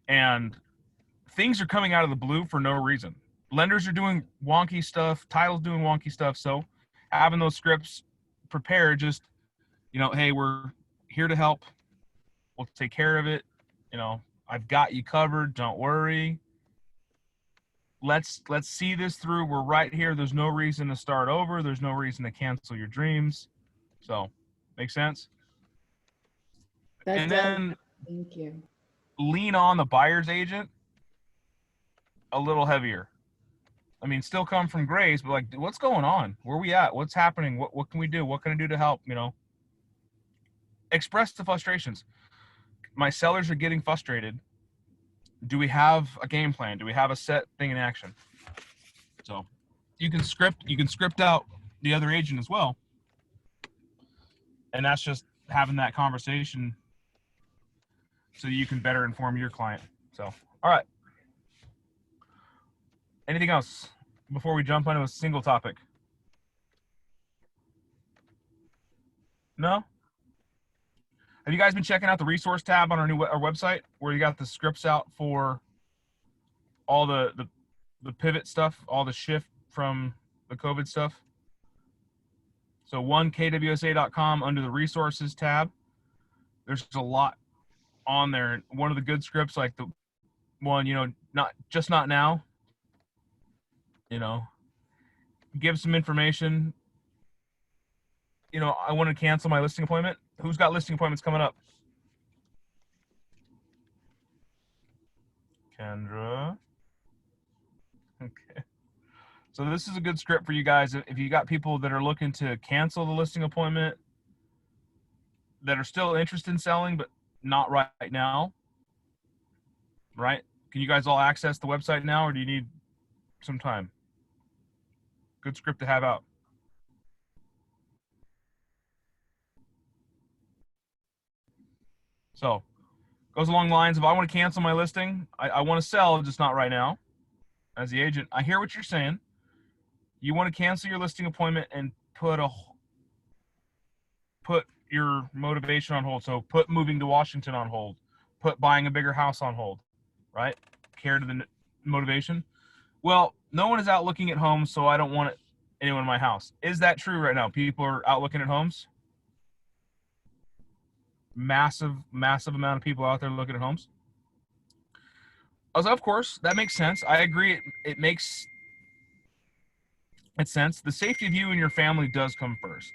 And things are coming out of the blue for no reason. Lenders are doing wonky stuff, title's doing wonky stuff. So having those scripts prepared, just, hey, we're here to help. We'll take care of it. I've got you covered. Don't worry. Let's see this through. We're right here. There's no reason to start over. There's no reason to cancel your dreams. So, make sense? That And does. then Thank you. lean on the buyer's agent a little heavier. I mean, still come from grace, but like, what's going on? Where are we at? What's happening? What can we do? What can I do to help? Express the frustrations. My sellers are getting frustrated. Do we have a game plan? Do we have a set thing in action? So you can script out the other agent as well. And that's just having that conversation so you can better inform your client. So, all right. Anything else before we jump into a single topic? No? Have you guys been checking out the resource tab on our website where you got the scripts out for all the pivot stuff, all the shift from the COVID stuff? So 1kwsa.com under the resources tab, there's a lot on there. One of the good scripts, like the one, not now, give some information. I want to cancel my listing appointment. Who's got listing appointments coming up? Kendra. Okay. So this is a good script for you guys. If you got people that are looking to cancel the listing appointment, that are still interested in selling, but not right now, right? Can you guys all access the website now, or do you need some time? Good script to have out. So goes along the lines of, I want to cancel my listing. I want to sell, just not right now. As the agent, I hear what you're saying. You want to cancel your listing appointment and put your motivation on hold. So put moving to Washington on hold. Put buying a bigger house on hold, right? Care to the motivation. Well, no one is out looking at homes, so I don't want anyone in my house. Is that true right now? People are out looking at homes? Massive amount of people out there looking at homes. Of course, that makes sense. I agree. It makes sense. The safety of you and your family does come first.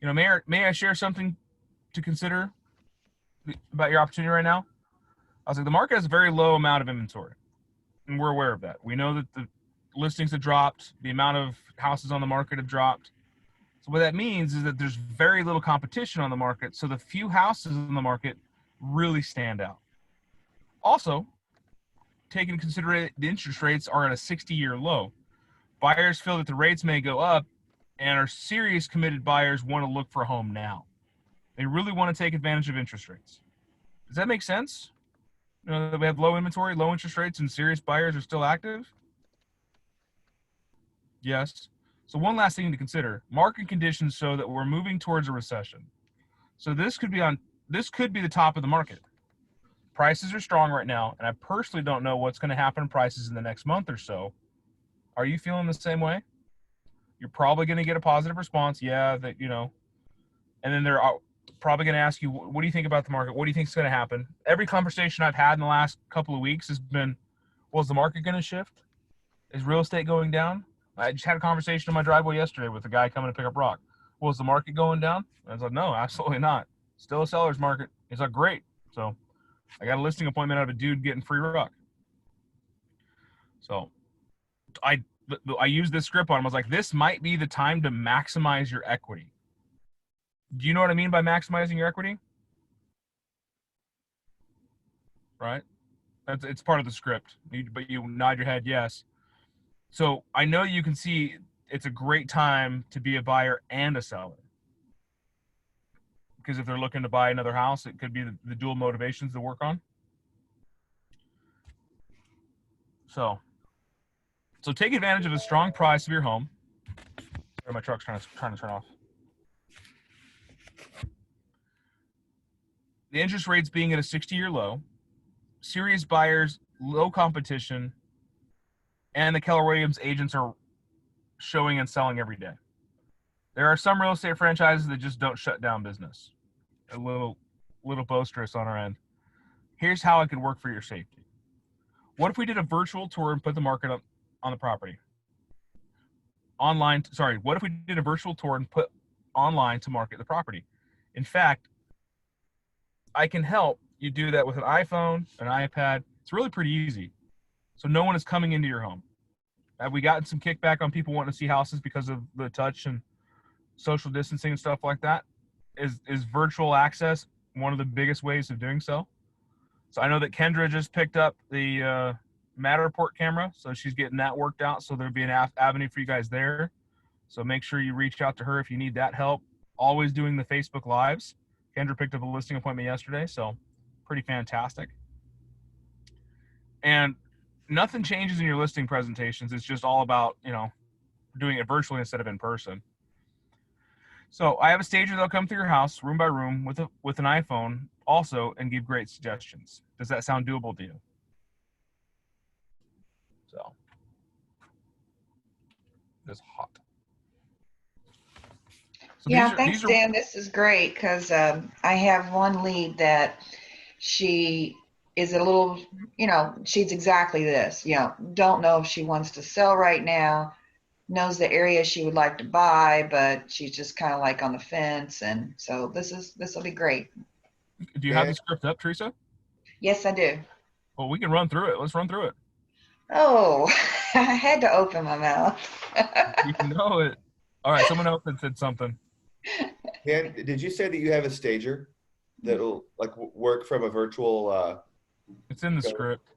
May I share something to consider about your opportunity right now? I was like, the market has a very low amount of inventory, and we're aware of that. We know that the listings have dropped, the amount of houses on the market have dropped. So what that means is that there's very little competition on the market, so the few houses on the market really stand out. Also, take into consideration the interest rates are at a 60-year low. Buyers feel that the rates may go up, and our serious committed buyers want to look for a home now. They really want to take advantage of interest rates. Does that make sense? That we have low inventory, low interest rates, and serious buyers are still active? Yes. So one last thing to consider, market conditions show that we're moving towards a recession. So this could be the top of the market. Prices are strong right now, and I personally don't know what's going to happen in prices in the next month or so. Are you feeling the same way? You're probably going to get a positive response. Yeah, and then they're probably going to ask you, what do you think about the market? What do you think is going to happen? Every conversation I've had in the last couple of weeks has been, well, is the market going to shift? Is real estate going down? I just had a conversation in my driveway yesterday with a guy coming to pick up rock. Well, is the market going down? I was like, no, absolutely not. Still a seller's market. He's like, great. So I got a listing appointment out of a dude getting free rock. So I used this script on him. I was like, this might be the time to maximize your equity. Do you know what I mean by maximizing your equity? Right? It's part of the script, but you nod your head yes. So I know you can see it's a great time to be a buyer and a seller. Because if they're looking to buy another house, it could be the dual motivations to work on. So take advantage of the strong price of your home. Sorry, my truck's trying to turn off. The interest rates being at a 60-year low, serious buyers, low competition, and the Keller Williams agents are showing and selling every day. There are some real estate franchises that just don't shut down business. A little boisterous on our end. Here's how it could work for your safety. What if we did a virtual tour and put the market up on the property? What if we did a virtual tour and put online to market the property? In fact, I can help you do that with an iPhone, an iPad. It's really pretty easy. So no one is coming into your home. Have we gotten some kickback on people wanting to see houses because of the touch and social distancing and stuff like that? Is virtual access one of the biggest ways of doing so? So I know that Kendra just picked up the Matterport camera, so she's getting that worked out. So there'll be an avenue for you guys there. So make sure you reach out to her if you need that help. Always doing the Facebook Lives. Kendra picked up a listing appointment yesterday, so pretty fantastic. And nothing changes in your listing presentations. It's just all about, doing it virtually instead of in person. So I have a stager that'll come through your house room by room with an iPhone also and give great suggestions. Does that sound doable to you? So it's hot. So Yeah, thanks, Dan. This is great because I have one lead that she is a little, she's exactly this, don't know if she wants to sell right now, knows the area she would like to buy, but she's just kind of like on the fence. And so this will be great. Do you have the script up, Teresa? Yes, I do. Well, we can run through it. Let's run through it. Oh, I had to open my mouth. You know it. All right, someone else had said something. Dan, did you say that you have a stager that'll work from a virtual? It's in the script.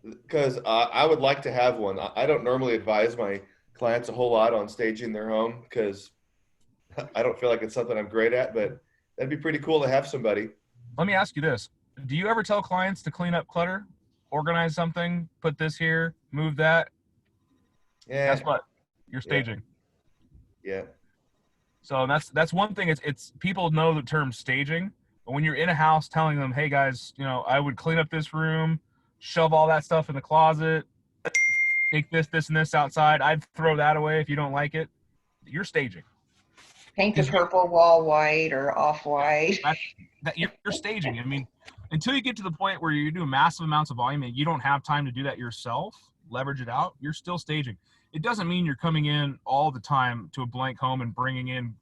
Because I would like to have one. I don't normally advise my clients a whole lot on staging their home because I don't feel like it's something I'm great at, but that'd be pretty cool to have somebody. Let me ask you this. Do you ever tell clients to clean up clutter, organize something, put this here, move that? Yeah. Guess what? You're staging. Yeah. So that's one thing. It's people know the term staging, but when you're in a house telling them, hey guys, I would clean up this room, shove all that stuff in the closet, take this, and this outside. I'd throw that away if you don't like it. You're staging. Paint the purple wall white or off-white. You're staging. I mean, until you get to the point where you do massive amounts of volume and you don't have time to do that yourself, leverage it out, you're still staging. It doesn't mean you're coming in all the time to a blank home and bringing in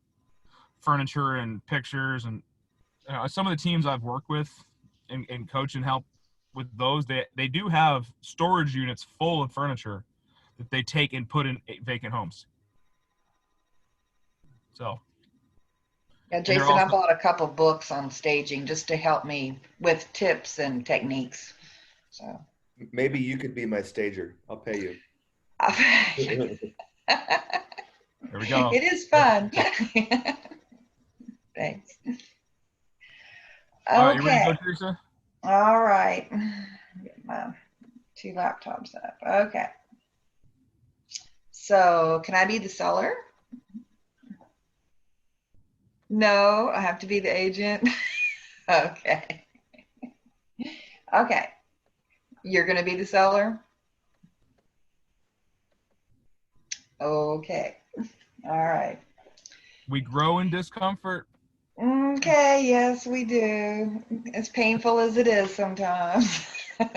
furniture and pictures. And some of the teams I've worked with and coach and help with those, they do have storage units full of furniture that they take and put in vacant homes. So. Yeah, Jason, I bought a couple books on staging just to help me with tips and techniques. So maybe you could be my stager. I'll pay you. There we go. It is fun. Thanks. All right, you ready to go, Teresa? All right. Get my two laptops up. Okay. So can I be the seller? No, I have to be the agent. Okay. Okay. You're going to be the seller? Okay. All right. We grow in discomfort. Okay, yes, we do. As painful as it is sometimes. So.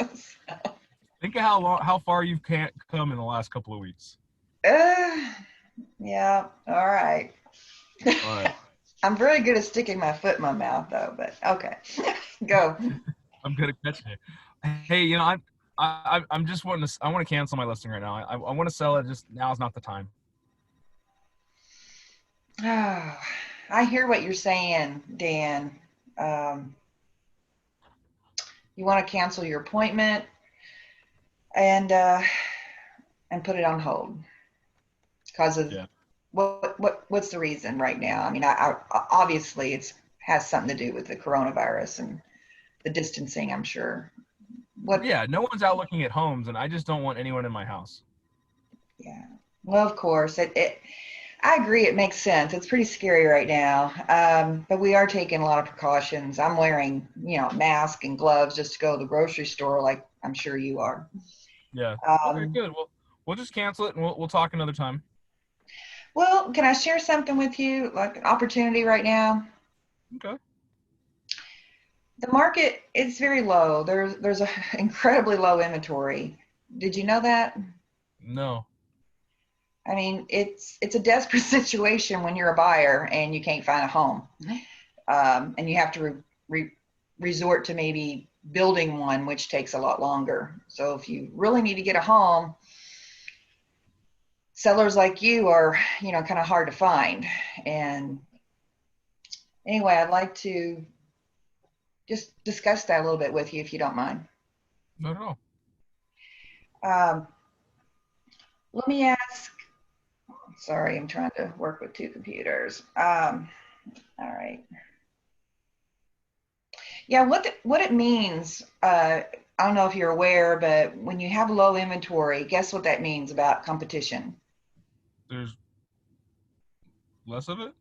Think of how far you've come in the last couple of weeks. Yeah, all right. All right. I'm very good at sticking my foot in my mouth, though, but okay. Go. I'm good at catching it. Hey, I'm just wanting to. I want to cancel my listing right now. I want to sell it. Just now is not the time. Oh, I hear what you're saying, Dan. You want to cancel your appointment and put it on hold because of what's the reason right now? I mean, I obviously it has something to do with the coronavirus and the distancing, I'm sure. Yeah, no one's out looking at homes, and I just don't want anyone in my house. Yeah, well, of course. I agree. It makes sense. It's pretty scary right now. But we are taking a lot of precautions. I'm wearing, mask and gloves just to go to the grocery store, like I'm sure you are. Yeah. Okay, Um, good. Well, we'll just cancel it and we'll talk another time. well, can I share something with you, like an opportunity right now? Okay. The market is very low. There's a incredibly low inventory. Did you know that? No. I mean, it's a desperate situation when you're a buyer and you can't find a home, and you have to resort to maybe building one, which takes a lot longer. So if you really need to get a home, sellers like you are, kind of hard to find. And anyway, I'd like to just discuss that a little bit with you, if you don't mind. Not at all. Um, let me ask. Sorry, I'm trying to work with two computers. All right. Yeah, what it means, I don't know if you're aware, but when you have low inventory, guess what that means about competition? There's less of it?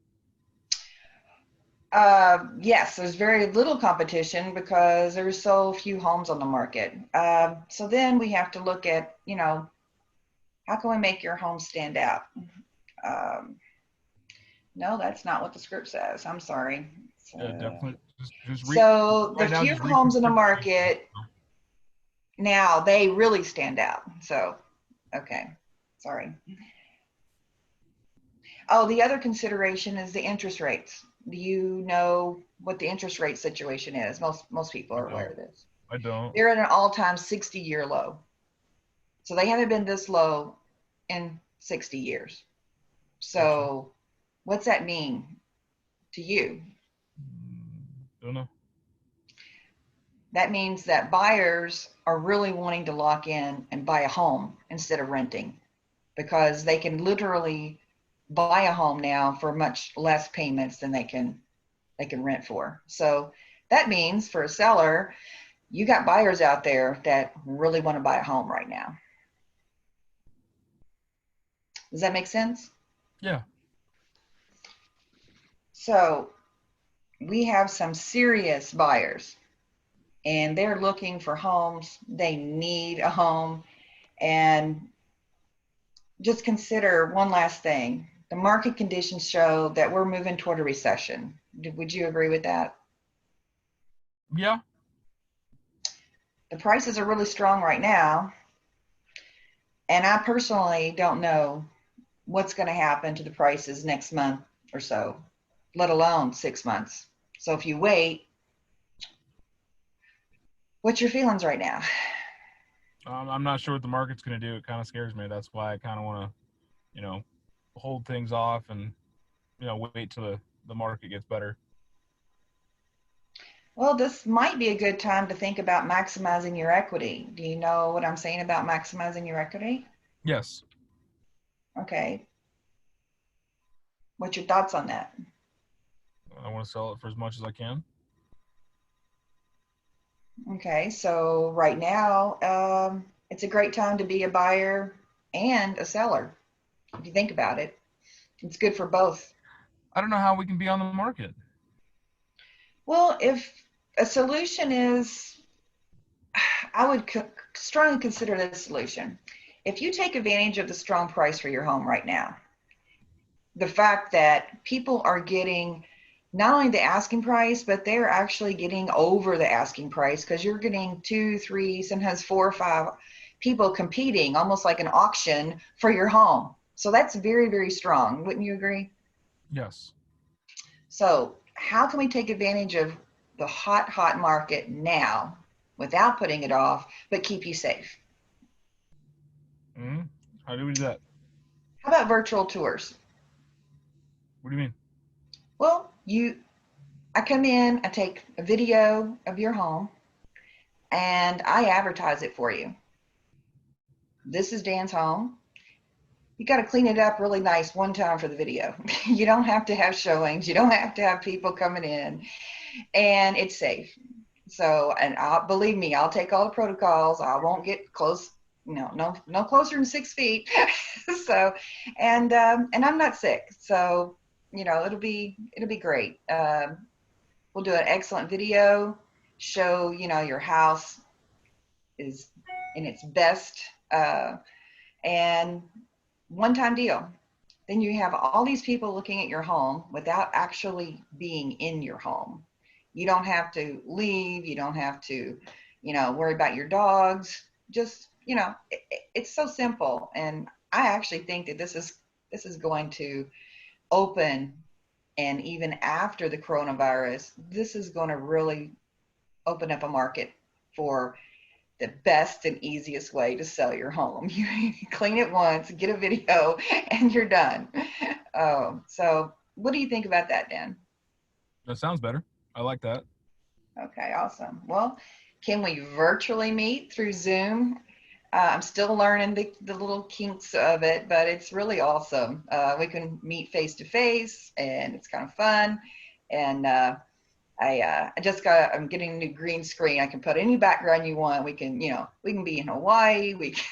Yes, there's very little competition because there's so few homes on the market. So then we have to look at, how can we make your home stand out? Um, no, that's not what the script says. I'm sorry. Yeah, So, definitely. Just read so the right now. few Just read from homes in the script. market now, they really stand out. So, okay, sorry. Oh, the other consideration is the interest rates. Do you know what the interest rate situation is? Most people I are aware don't. of this. I don't. They're at an all-time 60-year low. So they haven't been this low in 60 years. Gotcha. So what's that mean to you? Don't know. That means that buyers are really wanting to lock in and buy a home instead of renting, because they can literally buy a home now for much less payments than they can rent for. So that means for a seller, you got buyers out there that really want to buy a home right now. Does that make sense? Yeah. So we have some serious buyers and they're looking for homes. They need a home. And just consider one last thing. The market conditions show that we're moving toward a recession. Would you agree with that? Yeah. The prices are really strong right now. And I personally don't know what's going to happen to the prices next month or so, let alone 6 months. So if you wait, what's your feelings right now? I'm not sure what the market's going to do. It kind of scares me. That's why I kind of want to, hold things off and, wait till the market gets better. Well, this might be a good time to think about maximizing your equity. Do you know what I'm saying about maximizing your equity? Yes. Okay. What's your thoughts on that? I want to sell it for as much as I can. Okay, so right now, it's a great time to be a buyer and a seller. If you think about it, it's good for both. I don't know how we can be on the market. Well, if a solution is, I would strongly consider this solution. If you take advantage of the strong price for your home right now, the fact that people are getting not only the asking price, but they're actually getting over the asking price because you're getting 2, 3, sometimes 4 or 5 people competing, almost like an auction for your home. So that's very, very strong. Wouldn't you agree? Yes. So how can we take advantage of the hot market now without putting it off, but keep you safe? Mm-hmm. How do we do that? How about virtual tours? What do you mean? Well, I come in, I take a video of your home, and I advertise it for you. This is Dan's home. You got to clean it up really nice one time for the video. You don't have to have showings. You don't have to have people coming in, and it's safe. So, and believe me, I'll take all the protocols. I won't get close, no closer than 6 feet. So, and I'm not sick. So, it'll be great. We'll do an excellent video, show, your house is in its best, and one-time deal. Then you have all these people looking at your home without actually being in your home. You don't have to leave. You don't have to, worry about your dogs. Just, it's so simple. And I actually think that this is going to open, and even after the coronavirus, this is going to really open up a market for the best and easiest way to sell your home. You clean it once, get a video, and you're done. So what do you think about that, Dan? That sounds better. I like that. Okay, awesome. Well, can we virtually meet through Zoom? I'm still learning the little kinks of it, but it's really awesome. We can meet face to face, and it's kind of fun. And I'm getting a new green screen. I can put any background you want. We can be in Hawaii. We can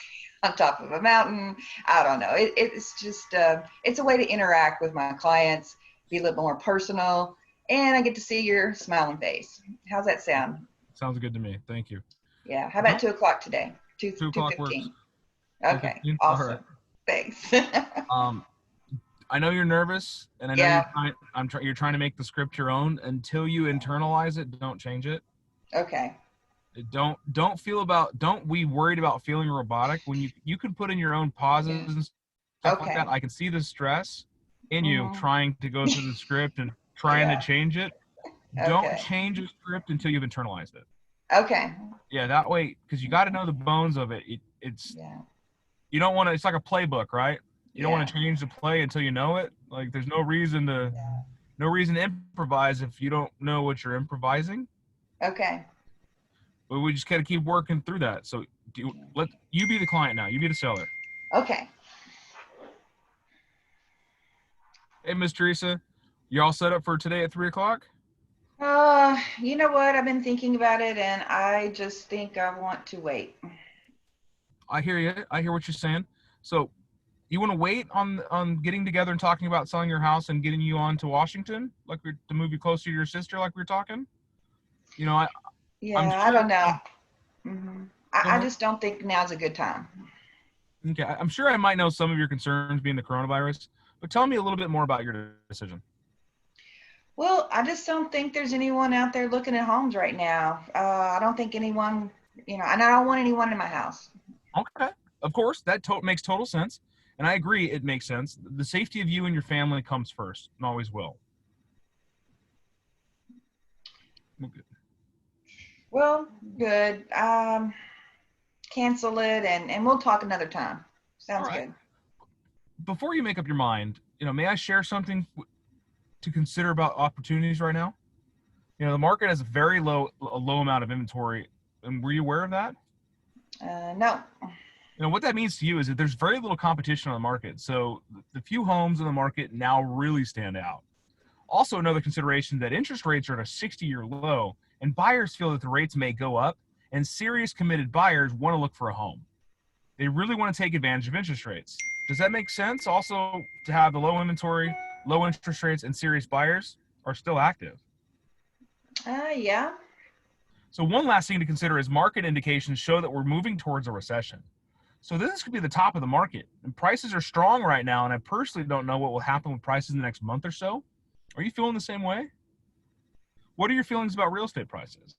on top of a mountain. I don't know. It's just, it's a way to interact with my clients, be a little more personal, and I get to see your smiling face. How's that sound? Sounds good to me. Thank you. Yeah. How about 2 o'clock today? 2 o'clock works. 2:15. Okay. 2:15? Awesome. All right. Thanks. I know you're nervous, and I know Yeah. you're trying to make the script your own. Until you internalize it, don't change it. Okay. Don't be worried about feeling robotic. When you can put in your own pauses and stuff like Okay. that. I can see the stress in you Mhm. trying to go through the script and trying Yeah. to change it. Don't Okay. change the script until you've internalized it. Okay. Yeah, that way, because you got to know the bones of it. It's Yeah. you don't want to. It's like a playbook, right? You don't want Yeah. to change the play until you know it. Like there's no reason to improvise if you don't know what you're improvising. Okay. But we just got to keep working through that. So let you be the client now. You be the seller. Okay. Hey, Miss Teresa, you all set up for today at 3 o'clock? You know what? I've been thinking about it, and I just think I want to wait. I hear you. I hear what you're saying. So you want to wait on getting together and talking about selling your house and getting you on to Washington, like to move you closer to your sister, like we were talking? Yeah, I don't know. I just don't think now's a good time. Okay, I'm sure I might know some of your concerns being the coronavirus, but tell me a little bit more about your decision. Well, I just don't think there's anyone out there looking at homes right now. I don't think anyone, and I don't want anyone in my house. Okay, of course, that makes total sense. And I agree, it makes sense. The safety of you and your family comes first and always will. Okay. Well, good. Cancel it, and we'll talk another time. Sounds All right. good. Before you make up your mind, may I share something to consider about opportunities right now? The market has a low amount of inventory. And were you aware of that? No. What that means to you is that there's very little competition on the market. So the few homes in the market now really stand out. Also, another consideration that interest rates are at a 60-year low, and buyers feel that the rates may go up, and serious committed buyers want to look for a home. They really want to take advantage of interest rates. Does that make sense? Also, to have the low inventory, low interest rates, and serious buyers are still active. Yeah. So one last thing to consider is market indications show that we're moving towards a recession. So this could be the top of the market, and prices are strong right now, and I personally don't know what will happen with prices in the next month or so. Are you feeling the same way? What are your feelings about real estate prices?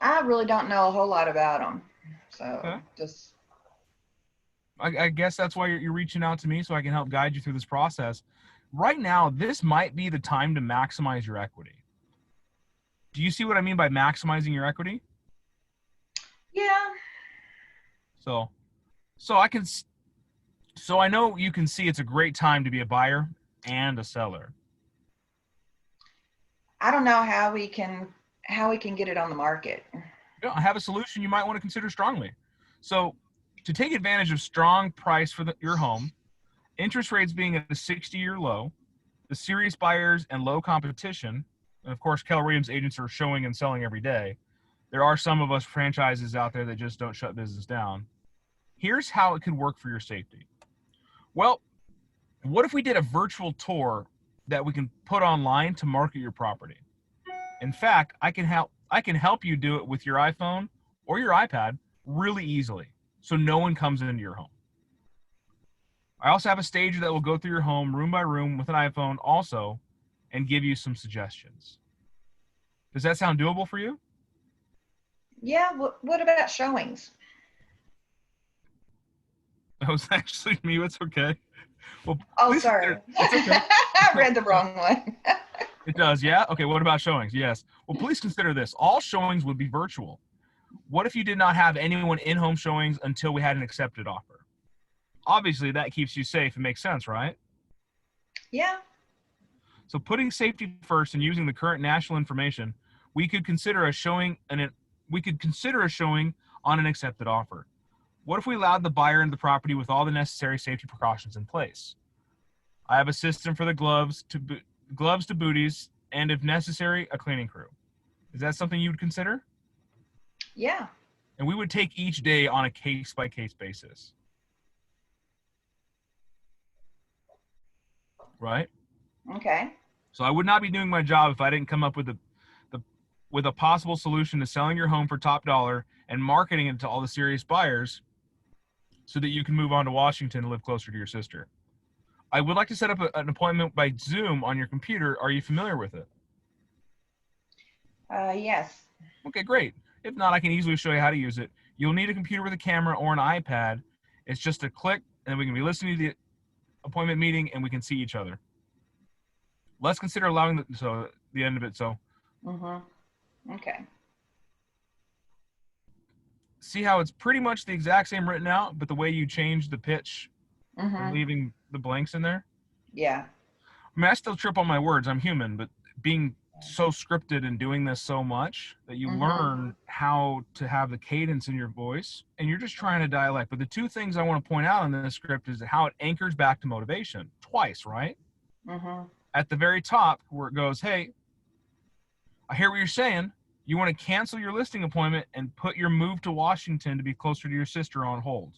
I really don't know a whole lot about them. So just. I guess that's why you're reaching out to me, so I can help guide you through this process. Right now, this might be the time to maximize your equity. Do you see what I mean by maximizing your equity? Yeah. So I know you can see it's a great time to be a buyer and a seller. I don't know how we can get it on the market. Yeah, I have a solution you might want to consider strongly. So to take advantage of strong price for your home, interest rates being at a 60-year low, the serious buyers and low competition, and of course, Keller Williams agents are showing and selling every day. There are some of us franchises out there that just don't shut business down. Here's how it could work for your safety. Well, what if we did a virtual tour that we can put online to market your property? In fact, I can help you do it with your iPhone or your iPad really easily, so no one comes into your home. I also have a stager that will go through your home room by room with an iPhone also and give you some suggestions. Does that sound doable for you? Yeah. What about showings? That was actually me. It's okay. Well, Oh, please sorry. consider- it's okay. I read the wrong one. It does, yeah? Okay, what about showings? Yes. Well, please consider this. All showings would be virtual. What if you did not have anyone in-home showings until we had an accepted offer? Obviously, that keeps you safe. It makes sense, right? Yeah. So putting safety first and using the current national information, we could consider a showing on an accepted offer. What if we allowed the buyer into the property with all the necessary safety precautions in place? I have a system for the gloves to booties, and if necessary, a cleaning crew. Is that something you would consider? Yeah. And we would take each day on a case-by-case basis. Right? Okay. So I would not be doing my job if I didn't come up with a possible solution to selling your home for top dollar and marketing it to all the serious buyers so that you can move on to Washington and live closer to your sister. I would like to set up an appointment by Zoom on your computer. Are you familiar with it? Yes. Okay, great. If not, I can easily show you how to use it. You'll need a computer with a camera or an iPad. It's just a click, and we can be listening to the appointment meeting, and we can see each other. Let's consider allowing the end of it. So Okay. see how it's pretty much the exact same written out, but the way you change the pitch and leaving the blanks in there. Yeah. I mean, I still trip on my words. I'm human, but being so scripted and doing this so much that you learn how to have the cadence in your voice, and you're just trying to dialect. But the two things I want to point out in this script is how it anchors back to motivation twice, right? At the very top where it goes, hey, I hear what you're saying. You want to cancel your listing appointment and put your move to Washington to be closer to your sister on hold.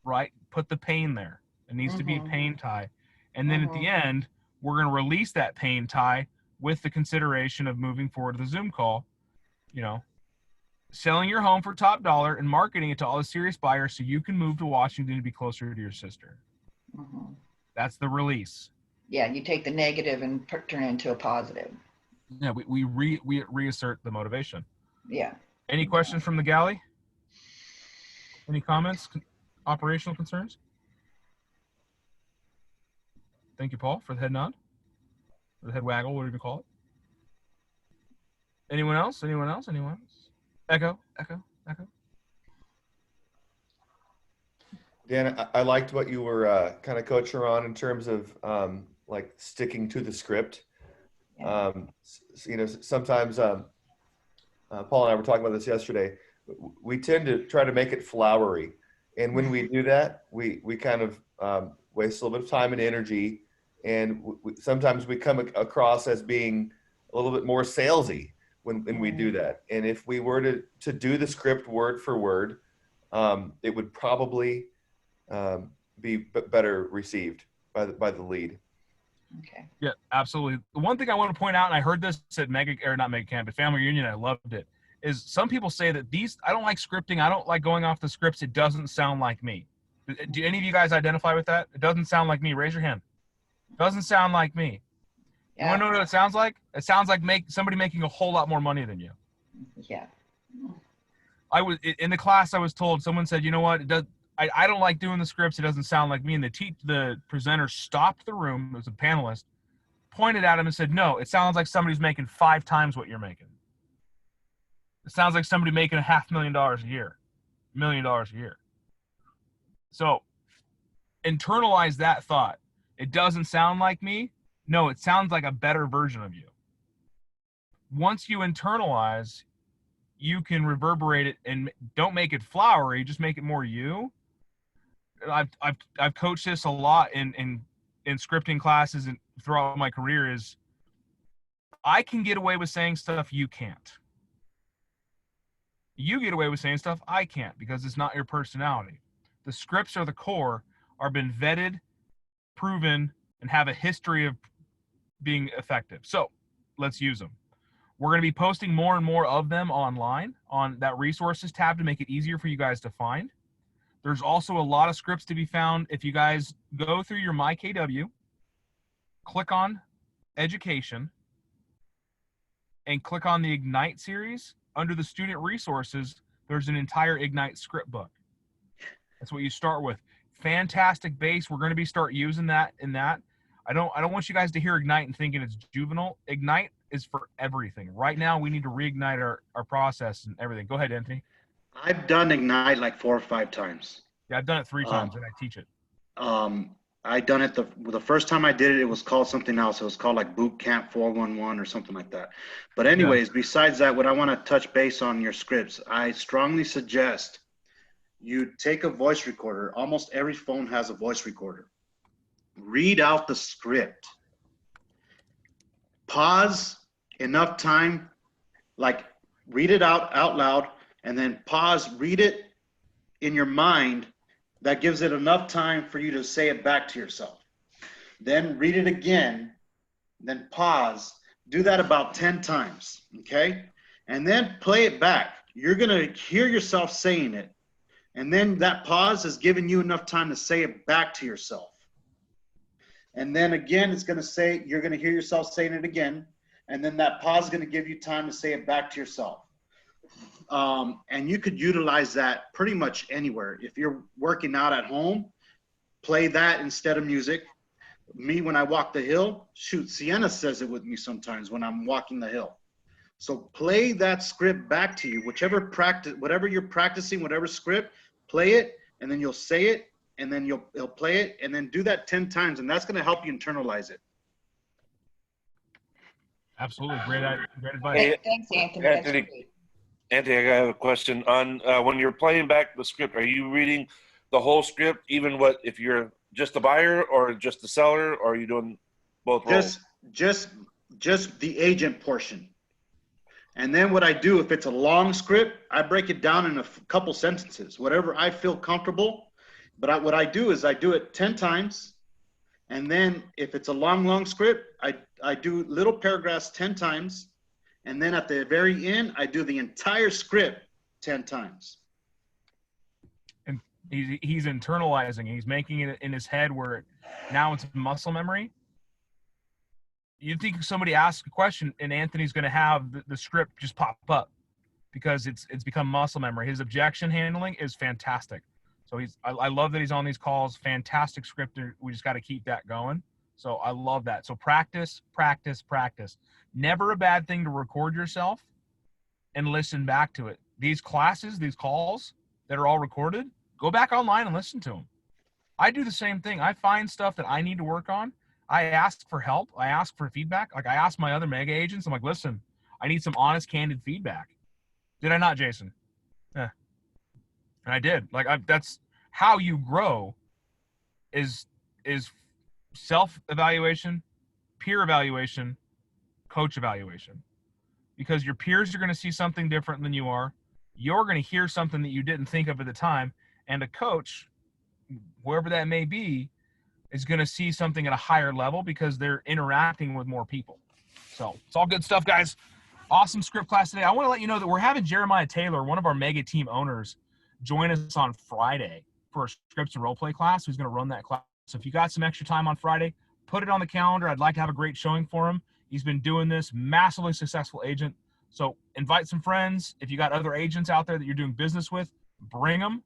Right? Put the pain there. It needs to be a pain tie. And then at the end, we're going to release that pain tie with the consideration of moving forward to the Zoom call, selling your home for top dollar and marketing it to all the serious buyers so you can move to Washington to be closer to your sister. That's the release. Yeah. You take the negative and turn it into a positive. Yeah, we reassert the motivation. Yeah. Any questions from the galley? Any comments? Operational concerns? Thank you, Paul, for the head nod. Or the head waggle, whatever you call it. Anyone else? Anyone else? Anyone else? Echo. Dan, I liked what you were kind of coaching on in terms of like sticking to the script. Yeah. Sometimes Paul and I were talking about this yesterday. We tend to try to make it flowery, and when we do that, we kind of waste a little bit of time and energy, and sometimes we come across as being a little bit more salesy when we do that. And if we were to do the script word for word, it would probably be better received by the lead. Okay. Yeah, absolutely. The one thing I want to point out, and I heard this at not Mega Camp, but Family Reunion, I loved it, is some people say that I don't like scripting. I don't like going off the scripts. It doesn't sound like me. Do any of you guys identify with that? It doesn't sound like me. Raise your hand. It doesn't sound like me. You want to know what it sounds like? It sounds like somebody making a whole lot more money than you. Yeah. I was in the class. I was told, someone said, you know what? I don't like doing the scripts. It doesn't sound like me. And the presenter stopped the room. It was a panelist, pointed at him and said, no, it sounds like somebody's making 5 times what you're making. It sounds like somebody making $500,000 a year, $1 million a year. So internalize that thought. It doesn't sound like me. No, it sounds like a better version of you. Once you internalize, you can reverberate it and don't make it flowery. Just make it more you. I've coached this a lot in scripting classes and throughout my career. Is I can get away with saying stuff you can't. You get away with saying stuff I can't because it's not your personality. The scripts are the core, are been vetted, proven, and have a history of being effective. So let's use them. We're going to be posting more and more of them online on that resources tab to make it easier for you guys to find. There's also a lot of scripts to be found. If you guys go through your MyKW, click on education, and click on the Ignite series, under the student resources, there's an entire Ignite script book. That's what you start with. Fantastic base. We're going to be start using that in that. I don't want you guys to hear Ignite and thinking it's juvenile. Ignite is for everything. Right now, we need to reignite our process and everything. Go ahead, Anthony. I've done Ignite like 4 or 5 times. Yeah, I've done it 3 times, and I teach it. I done it the first time I did it. It was called something else. It was called like Boot Camp 411 or something like that. But anyways, besides that, what I want to touch base on your scripts, I strongly suggest you take a voice recorder. Almost every phone has a voice recorder. Read out the script. Pause enough time, like read it out loud, and then pause, read it in your mind. That gives it enough time for you to say it back to yourself. Then read it again, then pause. Do that about 10 times, okay? And then play it back. You're gonna hear yourself saying it. And then that pause is giving you enough time to say it back to yourself. And then again, it's gonna say, you're gonna hear yourself saying it again. And then that pause is gonna give you time to say it back to yourself. And you could utilize that pretty much anywhere. If you're working out at home, play that instead of music. Me, when I walk the hill, shoot, Sienna says it with me sometimes when I'm walking the hill. So play that script back to you, whatever you're practicing, whatever script, play it, and then you'll say it, and then you'll play it, and then do that 10 times, and that's going to help you internalize it. Absolutely. Great advice. Hey, thanks, Anthony. That's great. Anthony, I have a question on when you're playing back the script. Are you reading the whole script, even if you're just the buyer or just the seller, or are you doing both roles? Just the agent portion. And then what I do, if it's a long script, I break it down in a couple sentences, whatever I feel comfortable. But what I do is I do it 10 times. And then if it's a long script, I do little paragraphs 10 times. And then at the very end, I do the entire script 10 times. And he's internalizing. He's making it in his head where now it's muscle memory. You think somebody asks a question and Anthony's going to have the script just pop up because it's become muscle memory. His objection handling is fantastic. So I love that he's on these calls. Fantastic scripter. We just got to keep that going. So I love that. So practice. Never a bad thing to record yourself and listen back to it. These classes, these calls that are all recorded, go back online and listen to them. I do the same thing. I find stuff that I need to work on. I ask for help. I ask for feedback. Like I ask my other mega agents, I'm like, listen, I need some honest, candid feedback. Did I not, Jason? Yeah. And I did. That's how you grow is self-evaluation, peer evaluation, coach evaluation. Because your peers are going to see something different than you are. You're going to hear something that you didn't think of at the time. And a coach, whoever that may be, is going to see something at a higher level because they're interacting with more people. So it's all good stuff, guys. Awesome script class today. I want to let you know that we're having Jeremiah Taylor, one of our mega team owners, join us on Friday for a scripts and role play class. Who's going to run that class. So if you got some extra time on Friday, put it on the calendar. I'd like to have a great showing for him. He's been doing this, massively successful agent. So invite some friends. If you got other agents out there that you're doing business with, bring them.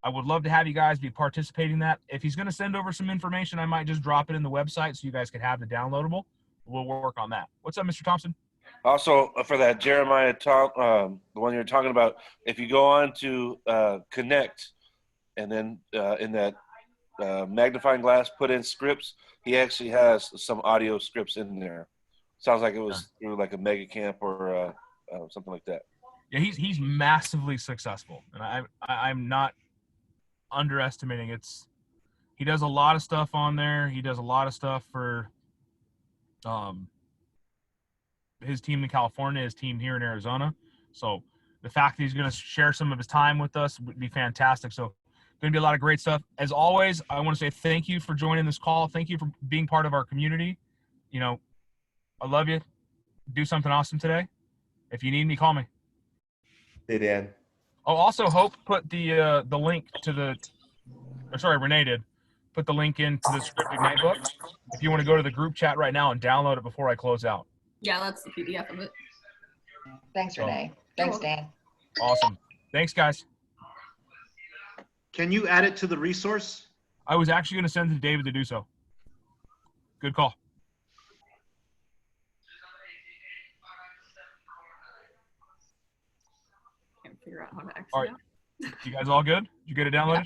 I would love to have you guys be participating in that. If he's going to send over some information, I might just drop it in the website so you guys can have the downloadable. We'll work on that. What's up, Mr. Thompson? Also, for that Jeremiah talk, the one you're talking about, if you go on to Connect and then in that magnifying glass, put in scripts, he actually has some audio scripts in there. Sounds like it was through like a mega camp or something like that. Yeah, he's massively successful, and I'm not underestimating. He does a lot of stuff on there. He does a lot of stuff for his team in California, his team here in Arizona. So the fact that he's going to share some of his time with us would be fantastic. So going to be a lot of great stuff. As always, I want to say thank you for joining this call. Thank you for being part of our community. You know, I love you. Do something awesome today. If you need me, call me. Hey, Dan. Oh, also, Hope put the link to the, or sorry, Renee did, put the link into the Script Ignite book. If you want to go to the group chat right now and download it before I close out. Yeah, that's the PDF of it. Thanks, Renee. Thanks, Dan. Awesome. Thanks, guys. Can you add it to the resource? I was actually going to send it to David to do so. Good call. Can't figure out how to exit All right. out. You guys all good? You get it downloaded?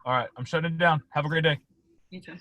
All right. I'm shutting it down. Have a great day. You too.